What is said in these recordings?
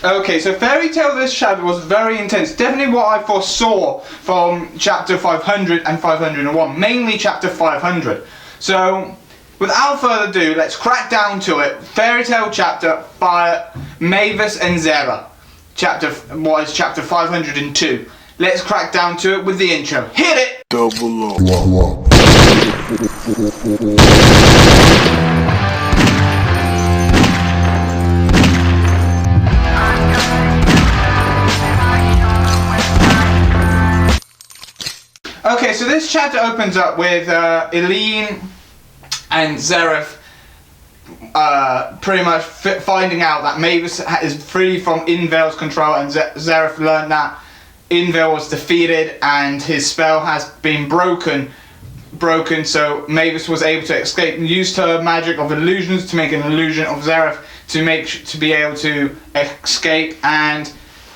Okay, so Fairy Tale this chapter was very intense. Definitely what I foresaw from chapter 500 and 501. Mainly chapter 500. So, without further ado, let's crack down to it. Fairy Tale chapter by Mavis and Zara. Chapter 502. Let's crack down to it with the intro. Hit it! Double up. Okay, so this chapter opens up with E.N.D and Zareth pretty much finding out that Mavis is free from Invale's control, and Zareth learned that Invale was defeated and his spell has been broken, so Mavis was able to escape and used her magic of illusions to make an illusion of Zareth to be able to escape, and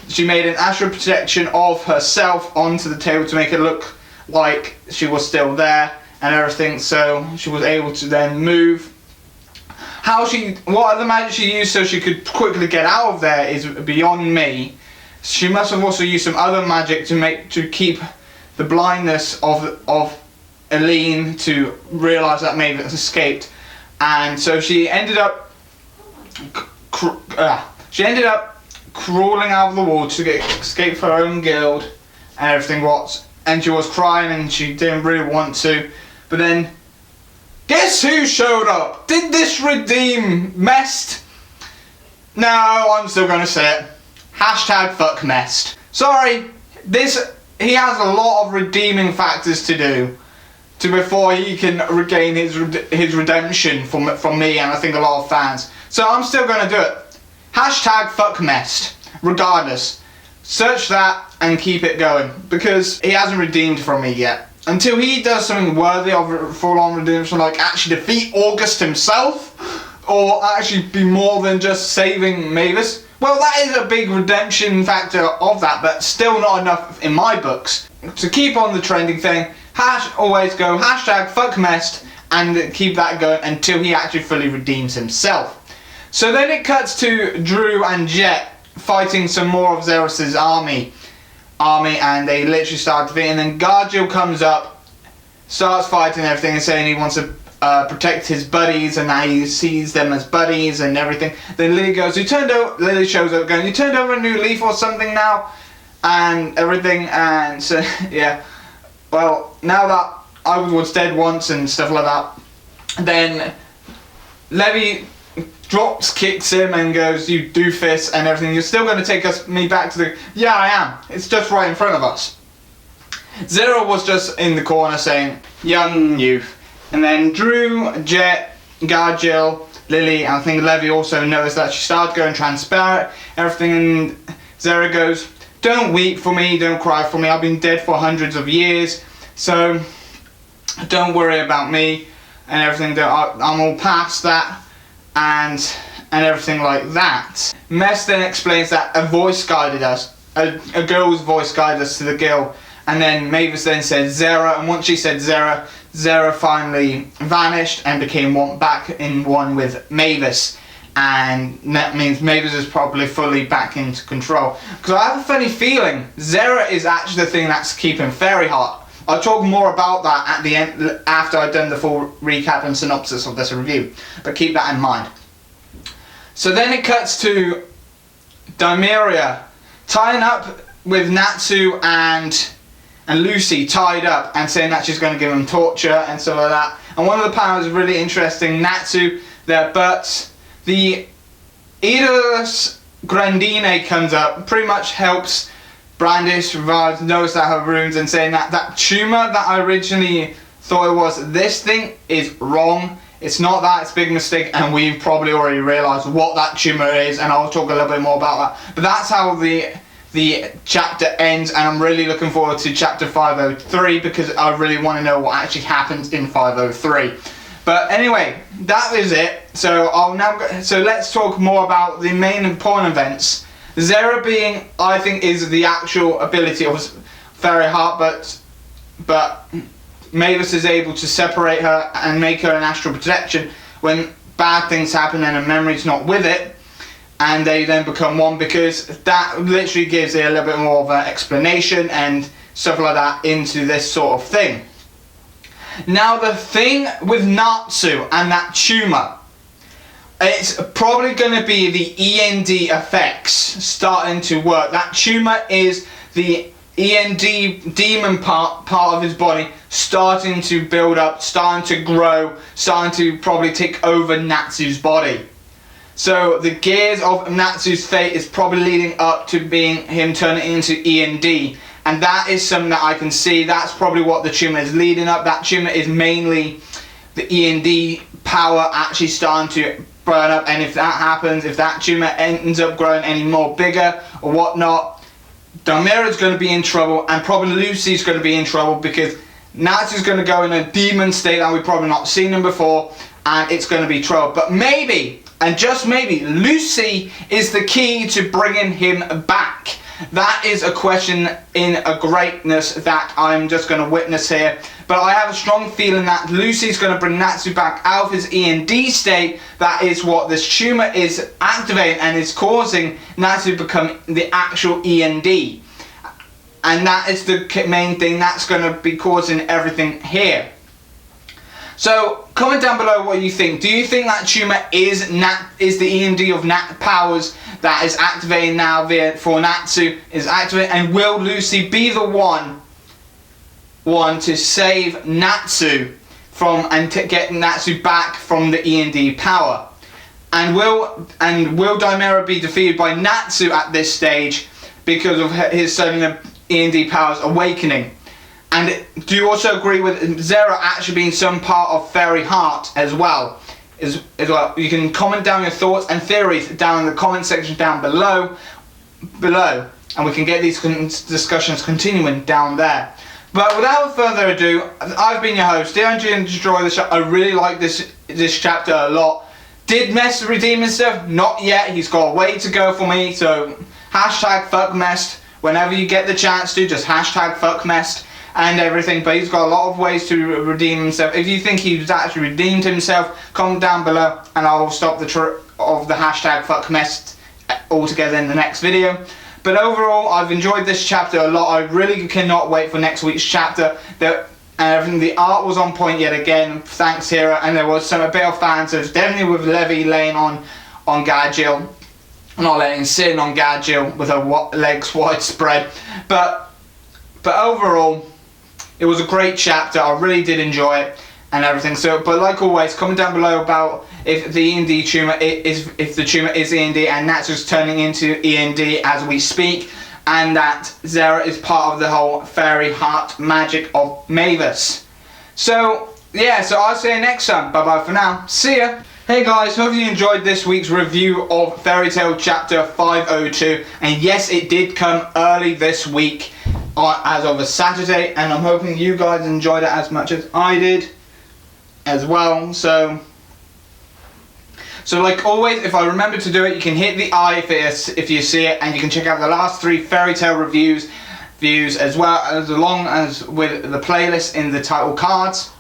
she made an astral projection of herself onto the table to make it look like she was still there and everything, so she was able to then move. What other magic she used so she could quickly get out of there is beyond me. She must have also used some other magic to keep the blindness of E.N.D to realise that Mavis escaped, and so she ended up crawling out of the wall to escape her own guild and everything. And she was crying and she didn't really want to. But then, guess who showed up? Did this redeem Mest? No, I'm still going to say it. Hashtag fuck Mest. Sorry, he has a lot of redeeming factors to do before he can regain his redemption from me and I think a lot of fans. So I'm still going to do it. Hashtag fuck Mest. Regardless. Search that and keep it going, because he hasn't redeemed from me yet. Until he does something worthy of full-on redemption, like actually defeat August himself, or actually be more than just saving Mavis. Well, that is a big redemption factor of that, but still not enough in my books. To keep on the trending thing, always go hashtag fuck Mest and keep that going until he actually fully redeems himself. So then it cuts to Drew and Jet fighting some more of Xerxes' army, and they literally start defeating. And then Gargiel comes up, starts fighting and everything, and saying he wants to protect his buddies, and now he sees them as buddies and everything. Then Lily goes, Lily shows up going, you turned over a new leaf or something now, and everything. And so yeah, well, now that I was dead once and stuff like that, then Levy kicks him and goes, you doofus and everything, you're still going to take me back to the... Yeah, I am. It's just right in front of us. Zero was just in the corner saying, young youth. And then Drew, Jet, Gargiel, Lily, and I think Levy also noticed that she started going transparent, everything, and Zero goes, don't weep for me, don't cry for me, I've been dead for hundreds of years, so don't worry about me and everything, I'm all past that. And everything like that. Mess then explains that a voice guided us, a girl's voice guided us to the guild, and then Mavis then said Zara, and once she said Zara, Zara finally vanished and became back in one with Mavis, and that means Mavis is probably fully back into control. Because I have a funny feeling Zara is actually the thing that's keeping Fairy Heart. I'll talk more about that at the end after I've done the full recap and synopsis of this review, but keep that in mind. So then it cuts to Dimeria tying up with Natsu and Lucy tied up and saying that she's going to give them torture and stuff like that. And one of the panels is really interesting. Natsu there, but the Edus Grandine comes up, pretty much helps Brandish revives, knows that her runes, and saying that tumour that I originally thought it was, this thing is wrong. It's not that, it's a big mistake, and we've probably already realised what that tumour is, and I'll talk a little bit more about that. But that's how the chapter ends, and I'm really looking forward to chapter 503 because I really want to know what actually happens in 503. But anyway, that is it. So so let's talk more about the main important events. Zara being, I think, is the actual ability of Fairy Heart, but Mavis is able to separate her and make her an astral projection when bad things happen and her memory's not with it. and they then become one, because that literally gives it a little bit more of an explanation and stuff like that into this sort of thing. Now the thing with Natsu and that tumour, it's probably going to be the E.N.D effects starting to work. That tumour is the E.N.D demon part of his body starting to build up, starting to grow, starting to probably take over Natsu's body. So the gears of Natsu's fate is probably leading up to being him turning into E.N.D. And that is something that I can see. That's probably what the tumour is leading up. That tumour is mainly the E.N.D power actually starting to burn up. And if that happens, if that tumour ends up growing any more bigger or whatnot, Damira's going to be in trouble, and probably Lucy's going to be in trouble, because Natsu's going to go in a demon state that we've probably not seen him before, and it's going to be trouble. But maybe, and just maybe, Lucy is the key to bringing him back. That is a question in a greatness that I'm just going to witness here. But I have a strong feeling that Lucy's going to bring Natsu back out of his E.N.D state. That is what this tumour is activating, and is causing Natsu to become the actual E.N.D. And that is the main thing that's going to be causing everything here. So comment down below what you think. Do you think that tumour is the E.N.D of Nat powers that is activating now for Natsu is activating, and will Lucy be the one to save Natsu from and to get Natsu back from the E.N.D power? And will Damira be defeated by Natsu at this stage because of his sudden E.N.D powers awakening? And do you also agree with Zera actually being some part of Fairy Heart as well? You can comment down your thoughts and theories down in the comment section down below, and we can get these discussions continuing down there. But without further ado, I've been your host. Did you enjoy the show? I really like this chapter a lot. Did Mess redeem himself? Not yet. He's got a way to go for me. So hashtag fuck Mest. Whenever you get the chance to, just hashtag fuck Mest and everything. But he's got a lot of ways to redeem himself. If you think he's actually redeemed himself, comment down below, and I will stop the hashtag fuck Mest altogether in the next video. But overall, I've enjoyed this chapter a lot. I really cannot wait for next week's chapter. The art was on point yet again, thanks Hera, and there was a bit of fan service, definitely with Levi laying on Gadgil, not laying, sitting on Gadgil with her legs widespread. But overall, it was a great chapter. I really did enjoy it and everything. So, but like always, comment down below about if the E.N.D tumour if the tumour is E.N.D and Natsu's turning into E.N.D as we speak, and that Zera is part of the whole Fairy Heart magic of Mavis. So yeah, so I'll see you next time. Bye bye for now. See ya. Hey guys, hope you enjoyed this week's review of Fairy Tail chapter 502, and yes, it did come early this week as of a Saturday, and I'm hoping you guys enjoyed it as much as I did as well. So like always, if I remember to do it, you can hit the I if you see it, and you can check out the last 3 Fairy Tail reviews as well, as long as with the playlist in the title cards.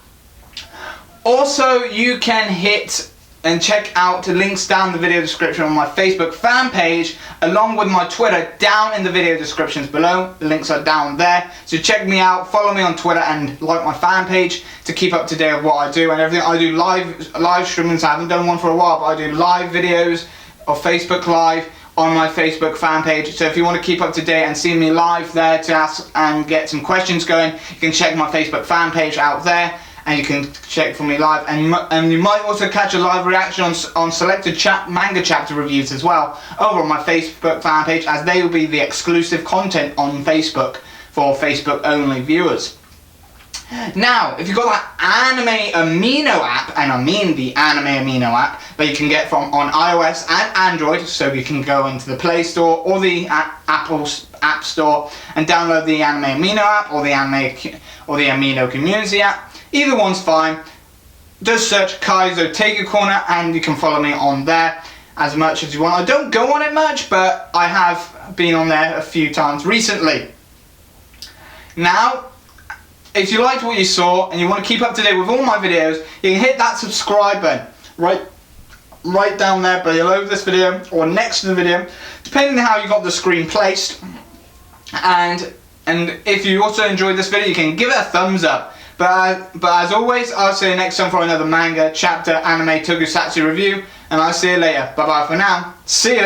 Also, you can hit and check out the links down in the video description on my Facebook fan page, along with my Twitter down in the video descriptions below. The links are down there, so check me out, follow me on Twitter, and like my fan page to keep up to date with what I do and everything. I do live streamings. I haven't done one for a while, but I do live videos of Facebook Live on my Facebook fan page. So if you want to keep up to date and see me live there to ask and get some questions going, you can check my Facebook fan page out there, and you can check for me live, and you might also catch a live reaction on selected manga chapter reviews as well over on my Facebook fan page, as they will be the exclusive content on Facebook for Facebook only viewers. Now, if you've got that Anime Amino app, and I mean the Anime Amino app that you can get on iOS and Android, so you can go into the Play Store or the Apple App Store and download the Anime Amino app or the Amino Community app. Either one's fine. Just search Kaizo Take a Corner, and you can follow me on there as much as you want. I don't go on it much, but I have been on there a few times recently. Now, if you liked what you saw and you want to keep up to date with all my videos, you can hit that subscribe button right right down there below this video or next to the video, depending on how you got the screen placed. And if you also enjoyed this video, you can give it a thumbs up. But as always, I'll see you next time for another manga, chapter, anime, tokusatsu review, and I'll see you later. Bye bye for now. See ya!